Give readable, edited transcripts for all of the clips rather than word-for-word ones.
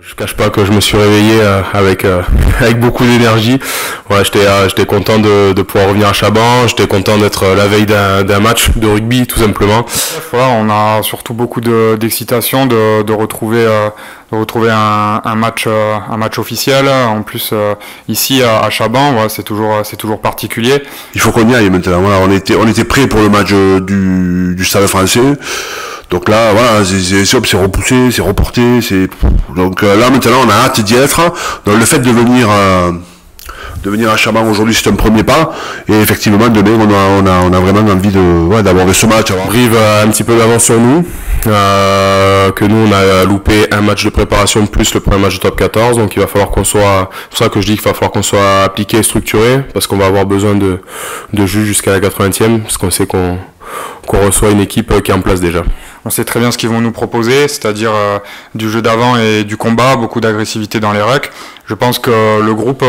Je cache pas que je me suis réveillé avec beaucoup d'énergie. Voilà, j'étais content de pouvoir revenir à Chaban. J'étais content d'être la veille d'un match de rugby, tout simplement. Voilà, on a surtout beaucoup d'excitation de retrouver un match officiel. En plus ici à Chaban, voilà, c'est toujours particulier. Il faut qu'on y aille maintenant. Voilà, on était prêts pour le match du Stade français. Donc là, voilà, c'est repoussé, c'est reporté, donc là maintenant on a hâte d'y être. Donc le fait de venir à Chaban aujourd'hui, c'est un premier pas. Et effectivement, demain, on a vraiment envie d'aborder ce match. On arrive un petit peu d'avance sur nous, que nous on a loupé un match de préparation plus le premier match de top 14, donc il va falloir qu'on soit, c'est pour ça que je dis qu'il va falloir qu'on soit appliqué et structuré, parce qu'on va avoir besoin de jus jusqu'à la 80e, parce qu'on sait qu'on reçoit une équipe qui est en place déjà. On sait très bien ce qu'ils vont nous proposer, c'est-à-dire du jeu d'avant et du combat, beaucoup d'agressivité dans les rucks. Je pense que le groupe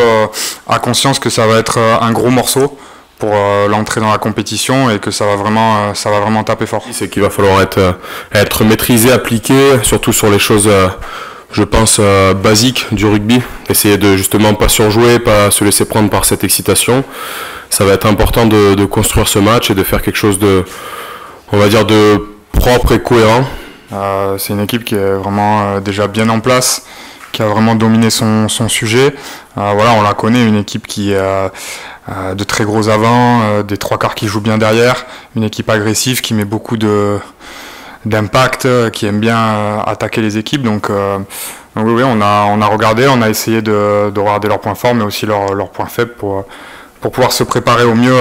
a conscience que ça va être un gros morceau pour l'entrée dans la compétition et que ça va vraiment taper fort. C'est qu'il va falloir être maîtrisé, appliqué, surtout sur les choses, je pense, basiques du rugby. Essayer de justement pas surjouer, pas se laisser prendre par cette excitation. Ça va être important de construire ce match et de faire quelque chose de, on va dire, de propre et cohérent. C'est une équipe qui est vraiment déjà bien en place, qui a vraiment dominé son sujet. Voilà, on la connaît, une équipe qui est de très gros avants, des trois quarts qui jouent bien derrière, une équipe agressive qui met beaucoup d'impact, qui aime bien attaquer les équipes. Donc oui, on a regardé, on a essayé de regarder leurs points forts, mais aussi leurs points faibles pour pouvoir se préparer au mieux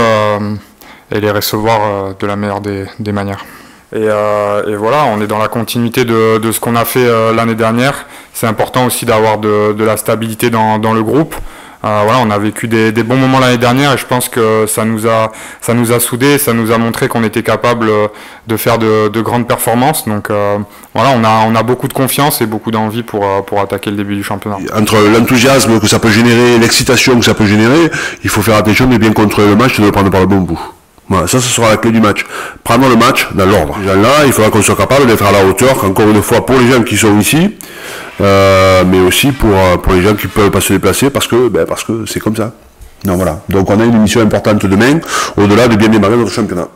et les recevoir de la meilleure des manières. Et voilà, on est dans la continuité de ce qu'on a fait l'année dernière. C'est important aussi d'avoir de la stabilité dans le groupe. Voilà, on a vécu des bons moments l'année dernière et je pense que ça nous a soudés, ça nous a montré qu'on était capable de faire de grandes performances. Donc voilà, on a beaucoup de confiance et beaucoup d'envie pour attaquer le début du championnat. Entre l'enthousiasme que ça peut générer, l'excitation que ça peut générer, il faut faire attention de bien contrôler le match et de le prendre par le bon bout. Voilà, ça, ce sera la clé du match. Prendre le match dans l'ordre. Là, il faudra qu'on soit capable d'être à la hauteur, encore une fois, pour les gens qui sont ici, mais aussi pour les gens qui ne peuvent pas se déplacer, parce que c'est comme ça. Non, voilà. Donc on a une mission importante demain, au-delà de bien démarrer notre championnat.